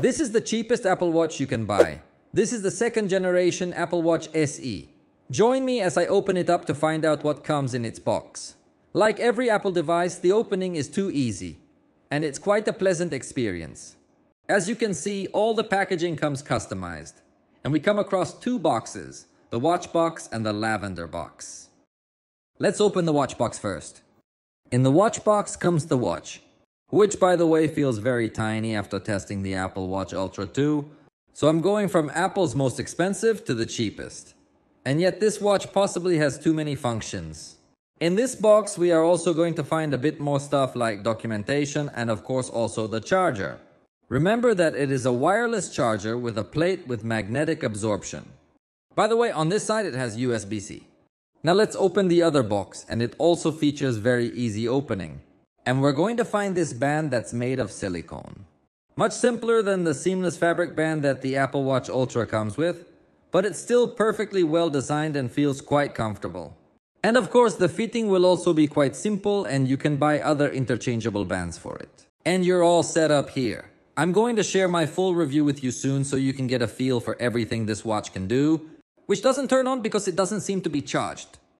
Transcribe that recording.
This is the cheapest Apple Watch you can buy. This is the second generation Apple Watch SE. Join me as I open it up to find out what comes in its box. Like every Apple device, the opening is too easy, and it's quite a pleasant experience. As you can see, all the packaging comes customized, and we come across two boxes, the watch box and the lavender box. Let's open the watch box first. In the watch box comes the watch, which by the way feels very tiny after testing the Apple Watch Ultra 2, so I'm going from Apple's most expensive to the cheapest. And yet this watch possibly has too many functions. In this box we are also going to find a bit more stuff like documentation and of course also the charger. Remember that it is a wireless charger with a plate with magnetic absorption. By the way, on this side it has USB-C. Now let's open the other box, and it also features very easy opening. And we're going to find this band that's made of silicone. Much simpler than the seamless fabric band that the Apple Watch Ultra comes with, but it's still perfectly well designed and feels quite comfortable. And of course the fitting will also be quite simple, and you can buy other interchangeable bands for it. And you're all set up here. I'm going to share my full review with you soon so you can get a feel for everything this watch can do, which doesn't turn on because it doesn't seem to be charged.